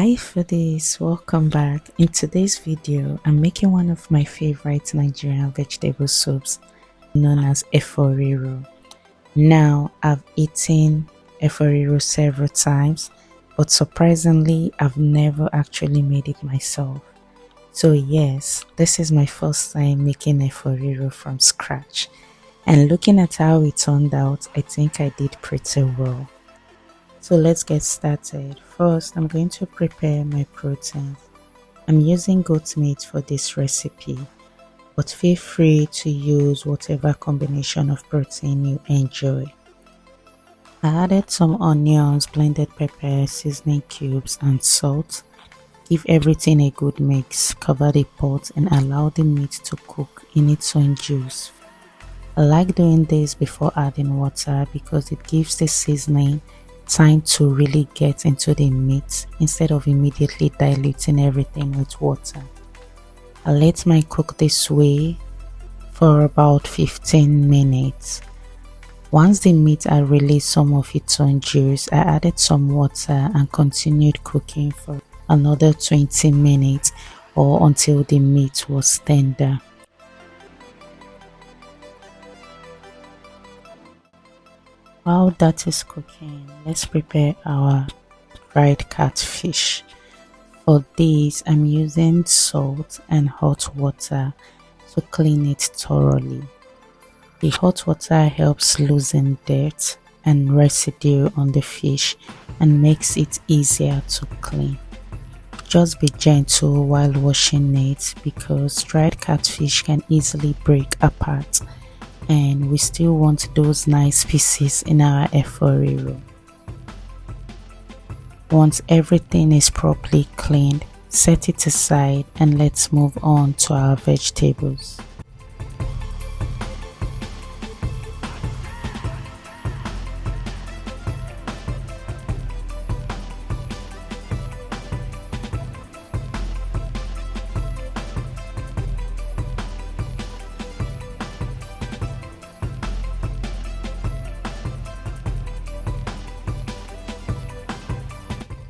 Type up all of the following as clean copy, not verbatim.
Hi foodies, welcome back. In today's video, I'm making one of my favorite Nigerian vegetable soups known as Efo Riro. Now, I've eaten Efo Riro several times, but surprisingly, I've never actually made it myself. So yes, this is my first time making Efo Riro from scratch. And looking at how it turned out, I think I did pretty well. So let's get started. First, I'm going to prepare my proteins. I'm using goat meat for this recipe, but feel free to use whatever combination of protein you enjoy. I added some onions, blended pepper, seasoning cubes, and salt. Give everything a good mix, cover the pot and allow the meat to cook in its own juice. I like doing this before adding water because it gives the seasoning time to really get into the meat instead of immediately diluting everything with water. I let mine cook this way for about 15 minutes. Once the meat had released some of its own juice, I added some water and continued cooking for another 20 minutes or until the meat was tender. While that is cooking, let's prepare our fried catfish. For this, I'm using salt and hot water to clean it thoroughly. The hot water helps loosen dirt and residue on the fish and makes it easier to clean. Just be gentle while washing it because dried catfish can easily break apart, and we still want those nice pieces in our Efo Riro. Once everything is properly cleaned, set it aside and let's move on to our vegetables.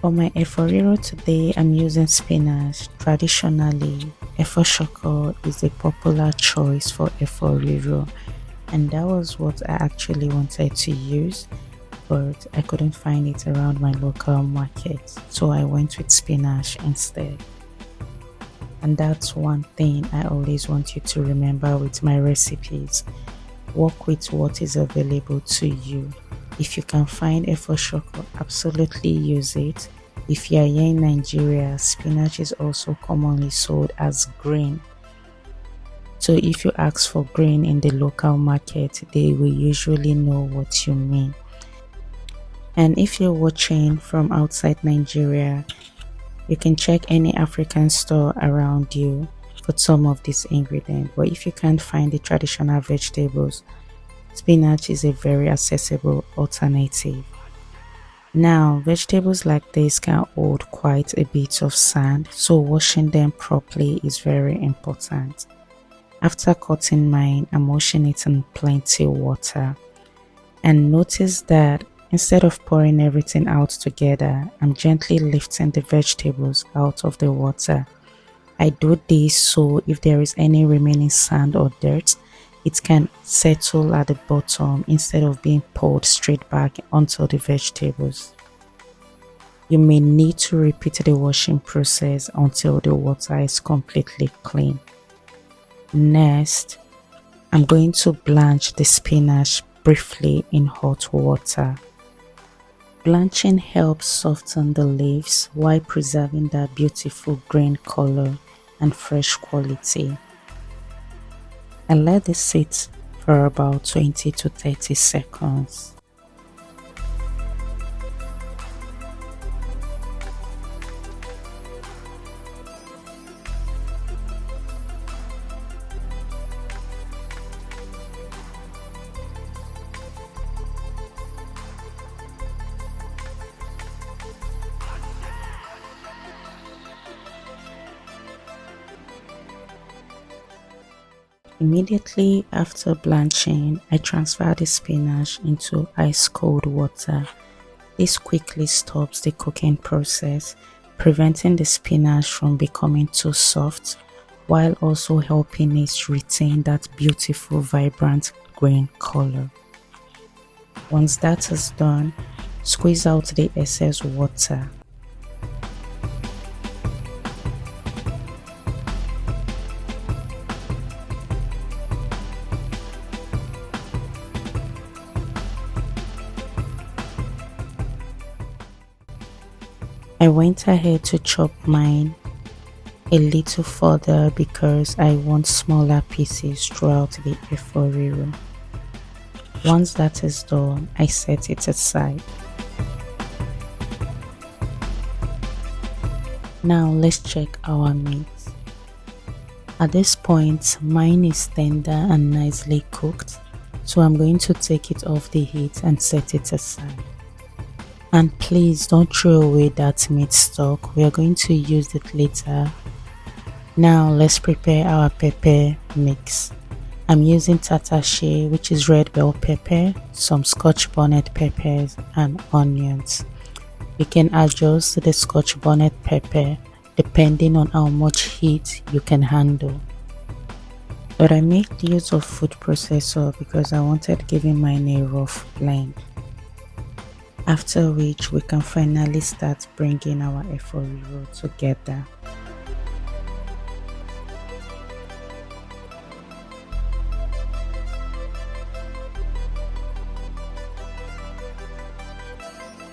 For my Efo Riro today, I'm using spinach. Traditionally, Efo Shoko is a popular choice for Efo Riro, and that was what I actually wanted to use, but I couldn't find it around my local market, so I went with spinach instead. And that's one thing I always want you to remember with my recipes. Work with what is available to you. If you can find Efo Shoko, absolutely use it. If you are here in Nigeria, spinach is also commonly sold as green. So if you ask for green in the local market, they will usually know what you mean. And if you're watching from outside Nigeria, you can check any African store around you for some of these ingredients. But if you can't find the traditional vegetables, spinach is a very accessible alternative. Now, vegetables like this can hold quite a bit of sand, so washing them properly is very important. After cutting mine, I'm washing it in plenty of water. And notice that instead of pouring everything out together, I'm gently lifting the vegetables out of the water. I do this so if there is any remaining sand or dirt, it can settle at the bottom instead of being poured straight back onto the vegetables. You may need to repeat the washing process until the water is completely clean. Next, I'm going to blanch the spinach briefly in hot water. Blanching helps soften the leaves while preserving that beautiful green color and fresh quality. And let this sit for about 20 to 30 seconds. Immediately after blanching, I transfer the spinach into ice cold water. This quickly stops the cooking process preventing the spinach from becoming too soft while also helping it retain that beautiful vibrant green color. Once that is done, squeeze out the excess water. I went ahead to chop mine a little further because I want smaller pieces throughout the Efo Riro. Once that is done, I set it aside. Now let's check our meat. At this point, mine is tender and nicely cooked, so I'm going to take it off the heat and set it aside. And please don't throw away that meat stock, we are going to use it later. Now let's prepare our pepper mix. I'm using Tatashe, which is red bell pepper, some Scotch bonnet peppers and onions. You can adjust the Scotch bonnet pepper depending on how much heat you can handle. But I made use of food processor because I wanted giving mine a rough blend. After which we can finally start bringing our Efo Riro together.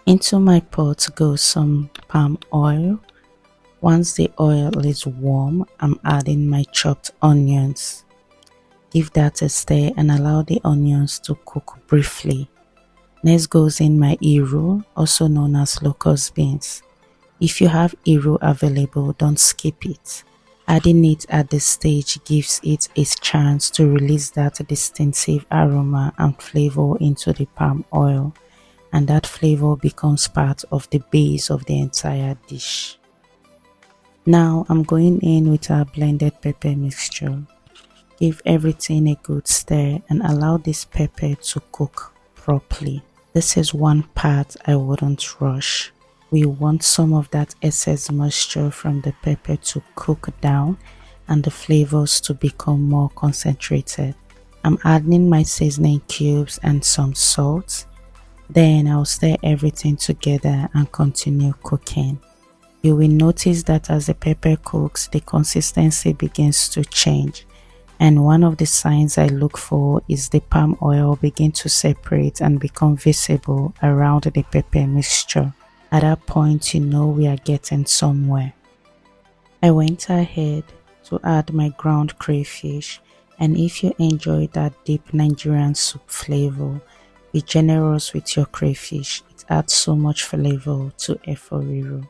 Into my pot goes some palm oil. Once the oil is warm, I'm adding my chopped onions. Give that a stir and allow the onions to cook briefly. Next goes in my Iru, also known as locust beans. If you have Iru available, don't skip it. Adding it at this stage gives it a chance to release that distinctive aroma and flavor into the palm oil, and that flavor becomes part of the base of the entire dish. Now I'm going in with our blended pepper mixture. Give everything a good stir and allow this pepper to cook properly. This is one part I wouldn't rush. We want some of that excess moisture from the pepper to cook down and the flavors to become more concentrated. I'm adding my seasoning cubes and some salt. Then I'll stir everything together and continue cooking. You will notice that as the pepper cooks, the consistency begins to change. And one of the signs I look for is the palm oil begin to separate and become visible around the pepper mixture. At that point, you know we are getting somewhere. I went ahead to add my ground crayfish, and if you enjoy that deep Nigerian soup flavor, be generous with your crayfish. It adds so much flavor to Efo Riro.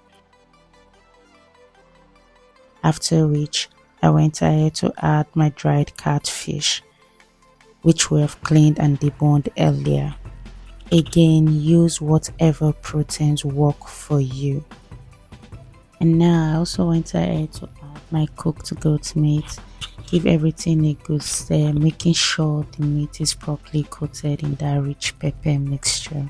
After which, I went ahead to add my dried catfish, which we have cleaned and deboned earlier. Again, use whatever proteins work for you. And now I also went ahead to add my cooked goat meat. Give everything a good stir, making sure the meat is properly coated in that rich pepper mixture.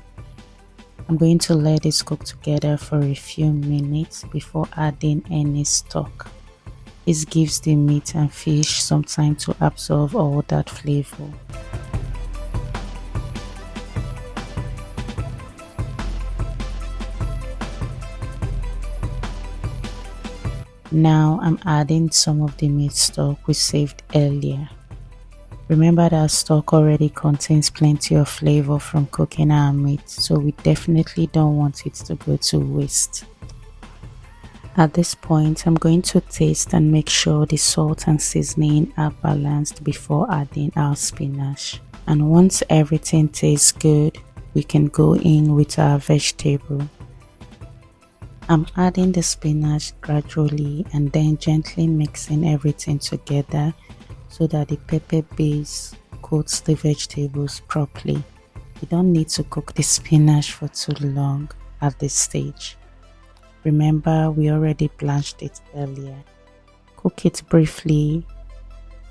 I'm going to let this cook together for a few minutes before adding any stock. This gives the meat and fish some time to absorb all that flavor. Now I'm adding some of the meat stock we saved earlier. Remember that stock already contains plenty of flavor from cooking our meat, so we definitely don't want it to go to waste. At this point, I'm going to taste and make sure the salt and seasoning are balanced before adding our spinach. And once everything tastes good, we can go in with our vegetable. I'm adding the spinach gradually and then gently mixing everything together so that the pepper base coats the vegetables properly. You don't need to cook the spinach for too long at this stage. Remember, we already blanched it earlier. Cook it briefly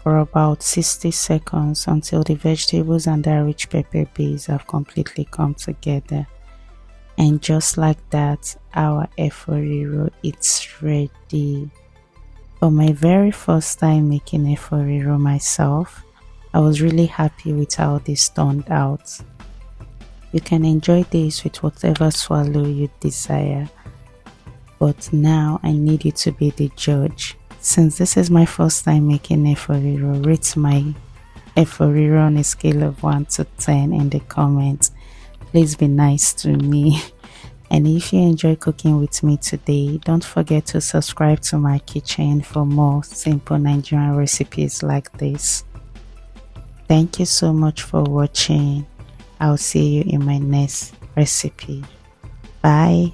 for about 60 seconds until the vegetables and the rich pepper base have completely come together. And just like that, our Efo Riro is ready. For my very first time making Efo Riro myself, I was really happy with how this turned out. You can enjoy this with whatever swallow you desire, but now I need you to be the judge. Since this is my first time making Efo Riro, rate my Efo Riro on a scale of 1 to 10 in the comments. Please be nice to me. And if you enjoy cooking with me today, don't forget to subscribe to MyKeecheen for more simple Nigerian recipes like this. Thank you so much for watching. I'll see you in my next recipe. Bye.